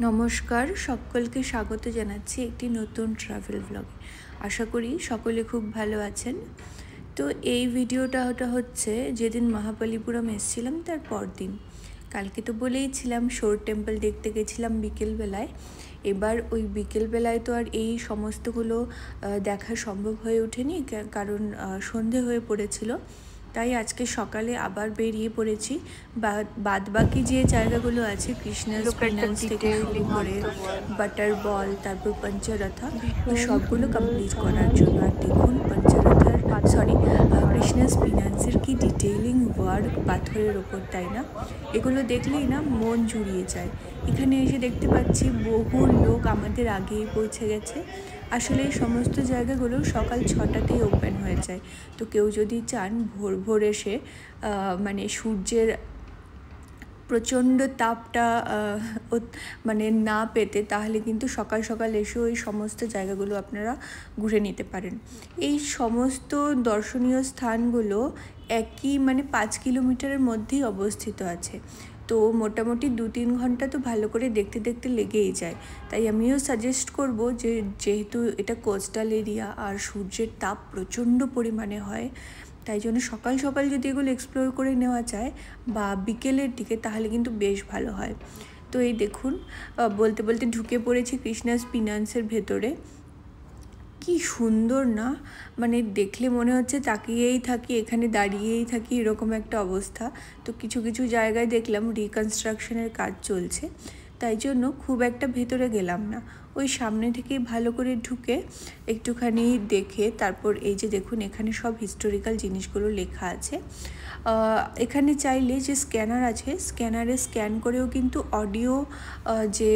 নমস্কার, সকলকে স্বাগত জানাচ্ছি একটি নতুন ট্রাভেল ব্লগে। আশা করি সকলে খুব ভালো আছেন। তো এই ভিডিওটা হচ্ছে যেদিন মহাবলীপুরম এসেছিলাম তার পরদিন। কালকে তো বলেইছিলাম শোর টেম্পল দেখতে গেছিলাম বিকেলবেলায়। এবার ওই বিকেলবেলায় তো আর এই সমস্তগুলো দেখা সম্ভব হয়ে ওঠেনি, কারণ সন্ধে হয়ে পড়েছিল। তাই আজকে সকালে আবার বেরিয়ে পড়েছি। বাদ বাকি যে জায়গাগুলো আছে, কৃষ্ণাস ফিনান্স থেকে শুরু করে বাটার বল, তারপর পঞ্চরথা, ওই সবগুলো কমপ্লিট করার জন্য। আর দেখুন কৃষ্ণাস ফিনান্সের কি ডিটেইলিং ওয়ার্ক পাথরের ওপর, তাই না? এগুলো দেখলেই না মন জুড়িয়ে যায়। এখানে এসে দেখতে পাচ্ছি বহু লোক আমাদের আগেই পৌঁছে গেছে। আসলে এই সমস্ত জায়গাগুলো সকাল 6টাতেই ওপেন হয়ে যায়। তো কেউ যদি চান ভোর ভোর এসে মানে সূর্যের প্রচণ্ড তাপটা মানে না পেতে, তাহলে কিন্তু সকাল সকাল এসে ওই সমস্ত জায়গাগুলো আপনারা ঘুরে নিতে পারেন। এই সমস্ত দর্শনীয় স্থানগুলো একই 5 কিলোমিটারের মধ্যেই অবস্থিত আছে। তো মোটামুটি 2-3 ঘন্টা তো ভালো করে দেখতে দেখতে লেগেই যায়। তাই আমিও সাজেস্ট করব যে যেহেতু এটা কোস্টাল এরিয়া আর সূর্যের তাপ প্রচণ্ড পরিমাণে হয়, তাই জন্য সকাল সকাল যদি এগুলো এক্সপ্লোর করে নেওয়া যায় বা বিকেলের দিকে, তাহলে কিন্তু বেশ ভালো হয়। তো এই দেখুন, বলতে বলতে ঢুকে পড়েছি কৃষ্ণাস ফিনান্সের ভেতরে। কি সুন্দর না, দেখলে মনে হচ্ছে তাকিয়েই থাকি, এখানে দাঁড়িয়েই থাকি, এরকম একটা অবস্থা। তো কিছু কিছু জায়গায় দেখলাম রিকনস্ট্রাকশনের কাজ চলছে, তাই জন্য খুব একটা ভেতরে গেলাম না। ওই সামনে থেকেই ভালো করে ঢুকে একটুখানি দেখে তারপর এই যে দেখুন, এখানে সব হিস্টোরিক্যাল জিনিসগুলো লেখা আছে। এখানে চাইলে যে স্ক্যানার আছে, স্ক্যানারে স্ক্যান করেও কিন্তু অডিও যে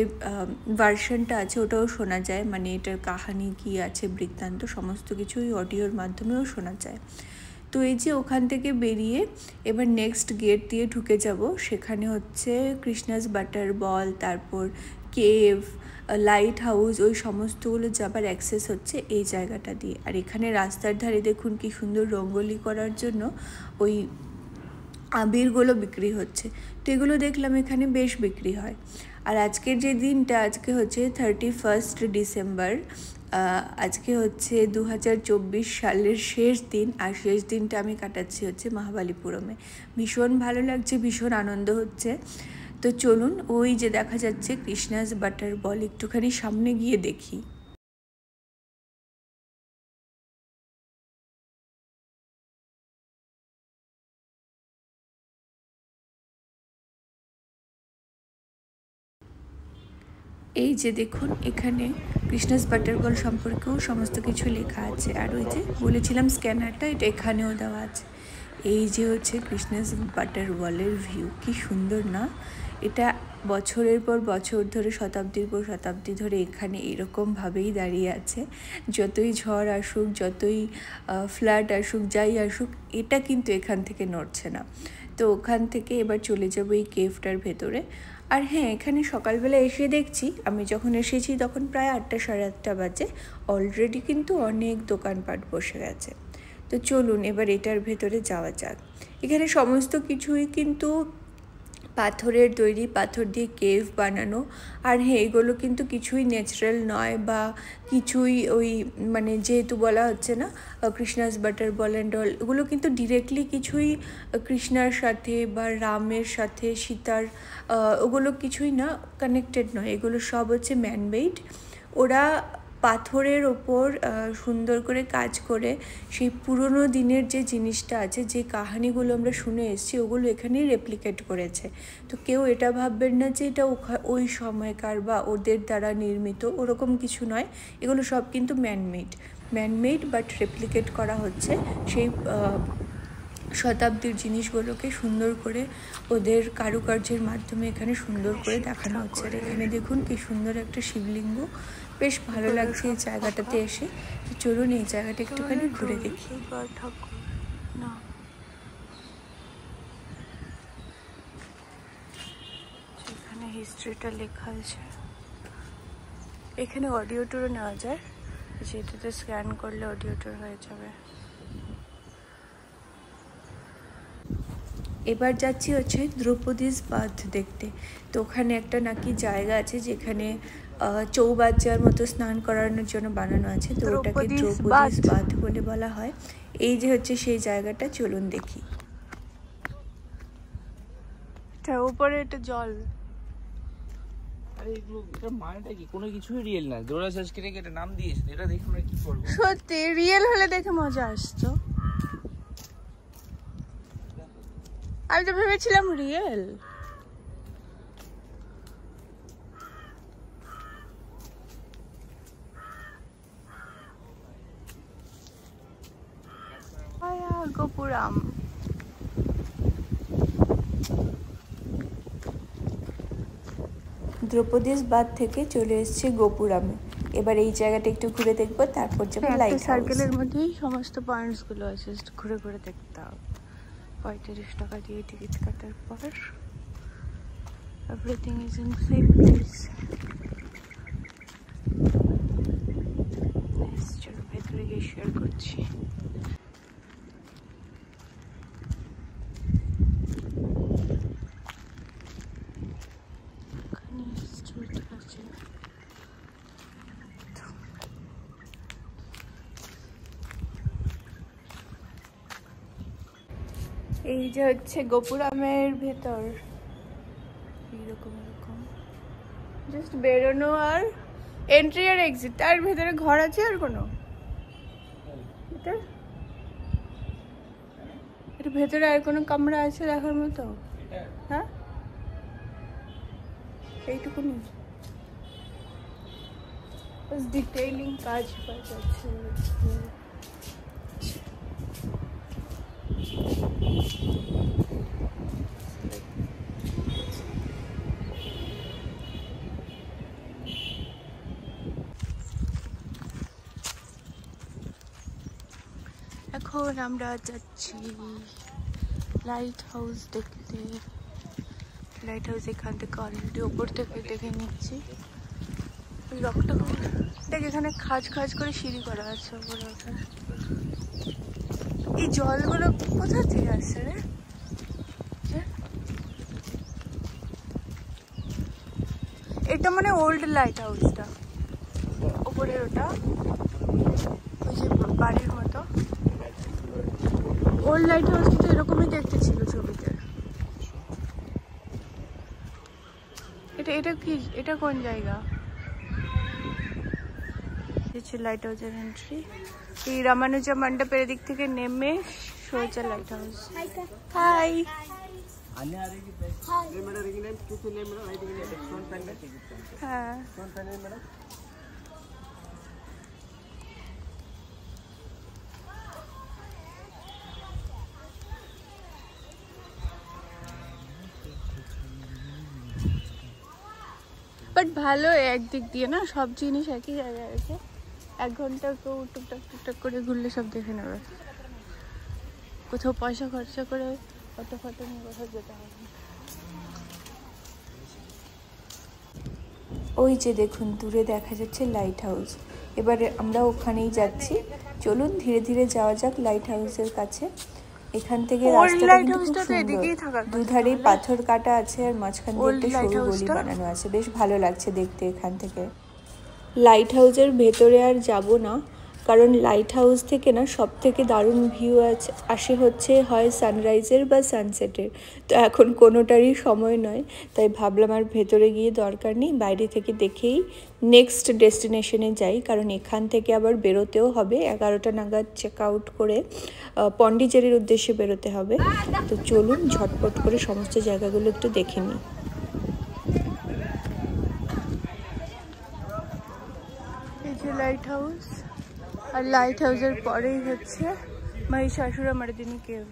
ভার্সনটা আছে ওটাও শোনা যায়। এটার কাহিনী কী আছে, বৃত্তান্ত, সমস্ত কিছুই অডিওর মাধ্যমেও শোনা যায়। তো এই যে ওখান থেকে বেরিয়ে এবার নেক্সট গেট দিয়ে ঢুকে যাব। সেখানে হচ্ছে কৃষ্ণাস বাটার বল, তারপর কেভ, লাইট হাউস, ওই সমস্তগুলো যাবার অ্যাক্সেস হচ্ছে এই জায়গাটা দিয়ে। আর এখানে রাস্তার ধারে দেখুন কি সুন্দর রঙ্গোলি করার জন্য ওই আবিরগুলো বিক্রি হচ্ছে। তো এগুলো দেখলাম এখানে বেশ বিক্রি হয়। আর আজকের যে দিনটা, আজকে হচ্ছে 31 ডিসেম্বর। আজকে হচ্ছে 2024 সালের শেষ দিন, আর শেষ দিনটা আমি কাটাচ্ছি হচ্ছে মহাবলীপুরমে। ভীষণ ভালো লাগছে, ভীষণ আনন্দ হচ্ছে। তো চলুন, ওই যে দেখা যাচ্ছে কৃষ্ণাস বাটার বল, একটুখানি সামনে গিয়ে দেখি। এই যে দেখুন, এখানে কৃষ্ণাস বাটার বল সম্পর্কেও সমস্ত কিছু লেখা আছে। আর ওই যে বলেছিলাম স্ক্যানারটা, এটা এখানেও দেওয়া আছে। এই যে হচ্ছে কৃষ্ণাস বাটার বলের ভিউ, কি সুন্দর না? এটা বছরের পর বছর ধরে, শতাব্দীর পর শতাব্দী ধরে এখানে এরকমভাবেই দাঁড়িয়ে আছে। যতই ঝড় আসুক, যতই ফ্লাড আসুক, যাই আসুক, এটা কিন্তু এখান থেকে নড়ছে না। তো ওখান থেকে এবার চলে যাবো এই কেভটার ভেতরে। আর হ্যাঁ, এখানে সকালবেলা এসে দেখছি, আমি যখন এসেছি তখন প্রায় 8টা সাড়ে 8টা বাজে, অলরেডি কিন্তু অনেক দোকানপাট বসে গেছে। তো চলুন এবার এটার ভেতরে যাওয়া যাক। এখানে সমস্ত কিছুই কিন্তু পাথরের তৈরি, পাথর দিয়ে কেভ বানানো। আর হ্যাঁ, এগুলো কিন্তু কিছুই ন্যাচারাল নয় বা কিছুই ওই যেহেতু বলা হচ্ছে না Krishna's butter ball and all, এগুলো কিন্তু ডিরেক্টলি কিছুই কৃষ্ণার সাথে বা রামের সাথে, সীতার, ওগুলো কিছুই না, কানেক্টেড নয়। এগুলো সব হচ্ছে ম্যানমেড। ওরা পাথরের ওপর সুন্দর করে কাজ করে সেই পুরনো দিনের যে জিনিসটা আছে, যে কাহিনিগুলো আমরা শুনে এসেছি, ওগুলো এখানেই রেপ্লিকেট করেছে। তো কেউ এটা ভাববেন না যে এটা ওই সময়কার বা ওদের দ্বারা নির্মিত, ওরকম কিছু নয়। এগুলো সব কিন্তু ম্যানমেড বাট রেপ্লিকেট করা হচ্ছে সেই শতাব্দীর জিনিসগুলোকে সুন্দর করে ওদের কারুকার্যের মাধ্যমে এখানে সুন্দর করে দেখানো হচ্ছে। আর এখানে দেখুন কি সুন্দর একটা শিবলিঙ্গ, বেশ ভালো লাগছে এই জায়গাটাতে এসে। তো চলুন এই জায়গাটা একটুখানি ঘুরে দেখি। এখানে হিস্ট্রিটা লেখা আছে। এখানে অডিও ট্যুরও নেওয়া যায়, যেটাতে স্ক্যান করলে অডিও ট্যুর হয়ে যাবে। এবার যাচ্ছি হচ্ছে দ্রৌপদীস বাঁধ দেখতে। তো ওখানে একটা নাকি জায়গা আছে যেখানে চৌবাচ্চার মতো স্নান করানোর জন্য বানানো আছে, তো ওটাকে দ্রৌপদীস বাঁধ বলে বলা হয়। এই যে হচ্ছে সেই জায়গাটা, চলুন দেখি। উপরে এটা জল, আরে এগুলো এটা মানেটা কি? কোনো কিছুই রিয়েল না। জোড়া সাজকে রেখে এটা নাম দিয়েছে, এটা দেখে আমরা কি করব? সত্যি রিয়েল হলে দেখে মজা আসতো। আমি তো ভেবেছিলাম রিয়েল। গোপুরাম, দ্রৌপদীস বাঁধ থেকে চলে এসেছে গোপুরামে। এবার এই জায়গাটা একটু ঘুরে দেখবো, তারপর যাবো লাইট হাউস। সার্কেলের মধ্যেই সমস্ত পয়েন্টস গুলো আছে, ঘুরে ঘুরে দেখতে হবে। 35 টাকা দিয়ে টিকিট কাটার পর everything is in same place. চলো ভেতরে গিয়ে শেয়ার করছি। এই যে হচ্ছে গোপুরামের ভেতর, এইরকম এরকম জাস্ট বেরোনো আর এন্ট্রি আর এক্সিট। তার ভেতরে ঘর আছে আর কোনো? এটা ভেতরে আর কোনো কামরা আছে দেখার মতো? হ্যাঁ, এইটুকুনি বাস ডিটেইলিং কাজ হয়ে যাচ্ছে। এখন আমরা যাচ্ছি লাইট হাউস দেখতে। লাইট হাউস এখান থেকে অলরেডি ওপর থেকে দেখে নিচ্ছি। ওই রকটা দেখ, এখানে খাজ খাজ করে সিঁড়ি করা আছে ওপরে ওঠার। এই জলগুলো কোথা থেকে আসছে রে? এটা মানে ওল্ড লাইট হাউসটা, ওপরের ওটা ওই যে বাড়ির মতো ওল্ড লাইট হাউসটা তো এরকমই দেখতে ছিল ছবিতে। এটা কি, এটা কোন জায়গা? লাইট হাউসের এন্ট্রি। এই রামানুজা মণ্ডপের দিক থেকে নেমে সোজা লাইট হাউস। হাই, হ্যাঁ বাট ভালো একদিক দিয়ে না, সব জিনিস একই জায়গায় আছে। 1 ঘন্টা কেউ টুকটাক টুকটাক করে ঘুরলে সব দেখে নেবে। কোথাও পয়সা খরচা করে ফটো ফটো নিয়ে কোথাও যেতে হবে। ওই যে দেখুন দূরে দেখা যাচ্ছে লাইট হাউস। এবারে আমরা ওখানেই যাচ্ছি। চলুন ধীরে ধীরে যাওয়া যাক লাইট হাউসের কাছে। এখান থেকে রাস্তাটা কিন্তু খুব সুন্দর, দুধারেই পাথর কাটা আছে আর মাঝখান দিয়ে একটা সরু গলি বানানো আছে, বেশ ভালো লাগছে দেখতে এখান থেকে। লাইট হাউসের ভেতরে আর যাব না, কারণ লাইট হাউস থেকে না সব থেকে দারুণ ভিউ আসে হচ্ছে হয় সানরাইজের বা সানসেটের। তো এখন কোনোটারই সময় নয়, তাই ভাবলাম আর ভেতরে গিয়ে দরকার নেই, বাইরে থেকে দেখেই নেক্সট ডেস্টিনেশনে যাই। কারণ এখান থেকে আবার বেরোতেও হবে, 11টা নাগাদ চেক আউট করে পন্ডিচেরির উদ্দেশ্যে বেরোতে হবে। তো চলুন ঝটপট করে সমস্ত জায়গাগুলো একটু দেখে নিই। এই যে লাইট হাউস, আর লাইট হাউসের পরেই হচ্ছে মহিষাসুরমর্দিনী কেভ।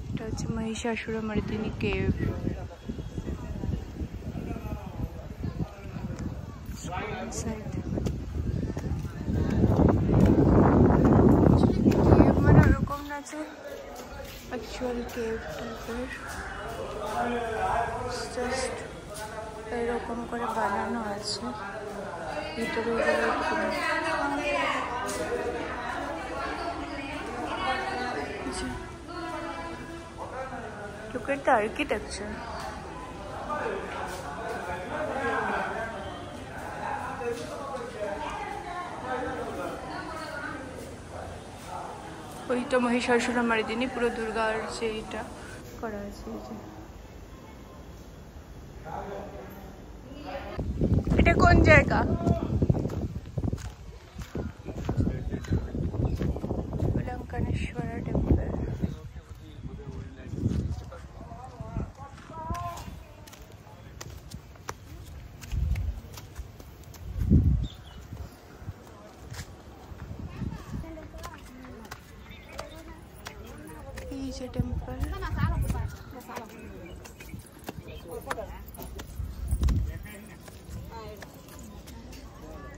এটা হচ্ছে মহিষাসুরমর্দিনী কেভ। মানে ওরকম না যে অ্যাকচুয়াল কেভ টাইপের, জাস্ট এরকম করে বানানো আছে। ভিতরে Look at the architecture. ওইটা মহিষাসুর মারিদিনী পুরো দুর্গার যে এটা করা আছে। এটা কোন জায়গা? লঙ্কানেশ্বরা টেম্পল। এই যে টেম্পল।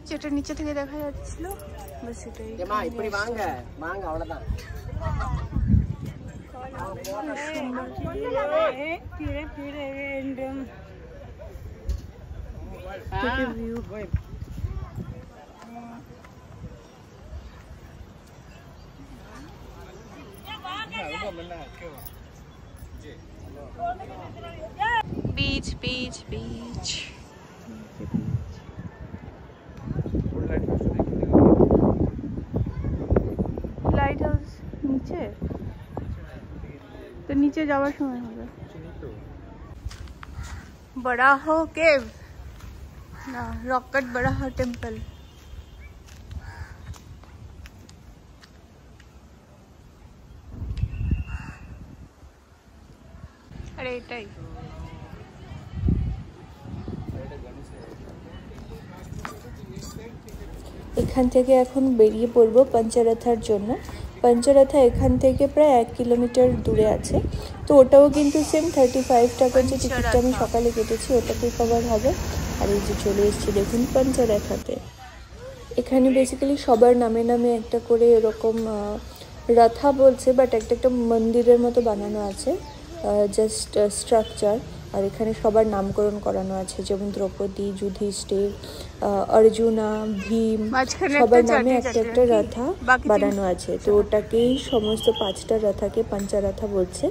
যেটা নিচে থেকে দেখা যাচ্ছিল বাস সেটাই। बीच बीच बीच लाइट हाउस नीचे तो नीचे जावा समय होगा। बड़ा हो केव ना रॉकेट बड़ा हो टेम्पल। अरे एटाई এখান থেকে এখন বেরিয়ে পড়বো পঞ্চরথার জন্য। পঞ্চরথা এখান থেকে প্রায় 1 কিলোমিটার দূরে আছে, তো ওটাও কিন্তু সেম 35 টাকার যে টিকিটটা আমি সকালে কেটেছি ওটাতেই কভার হবে। আর এই যে চলে এসেছি দেখুন পঞ্চরথাতে। এখানে বেসিক্যালি সবার নামে নামে একটা করে এরকম রথা বলছে, বাট একটা মন্দিরের মতো বানানো আছে, জাস্ট স্ট্রাকচার। আর এখানে সবার নামকরণ করানো আছে, যেমন দ্রৌপদী, যুধিষ্ঠির, অর্জুনা, ভীম, সবার নামে একটা একটা রথা বানানো আছে। তো ওটাকেই সমস্ত 5টা রথাকে পঞ্চরথা বলছে,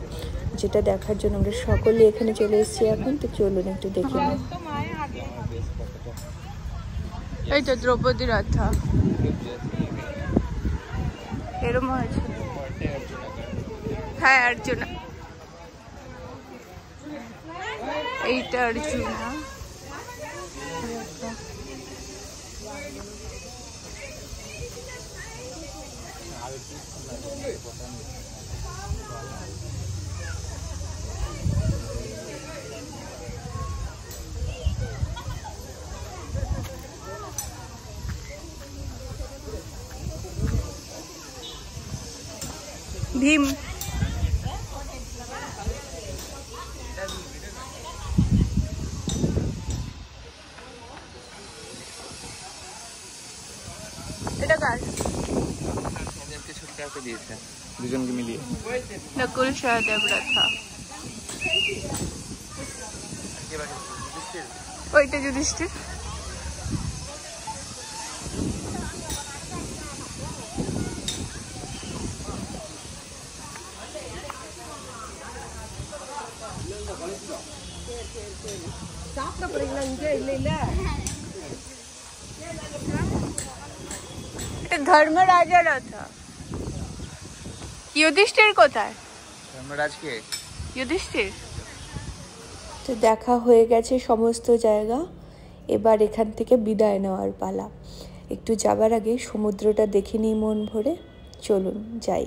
যেটা দেখার জন্য আমরা সকলে এখানে চলে এসেছি এখন। তো চলুন একটু দেখে নিই। এই তো দ্রৌপদী রথা এরকম আছে। হ্যাঁ অর্জুনা, এইটা অর্জুনা। ভীম এটা কার? ওদেরকে ছোট টাকা দিয়েছে দুজনকে মিলিয়ে। নকুল সহদেব রথা। ওইটা যুধিষ্ঠির। এটা ধর্মরাজা রথা। যুধিষ্ঠির কোথায়? ধর্মরাজ কে? যুধিষ্ঠির। তো দেখা হয়ে গেছে সমস্ত জায়গা, এবার এখান থেকে বিদায় নেওয়ার পালা। একটু যাবার আগে সমুদ্রটা দেখে নিই মন ভরে। চলুন যাই।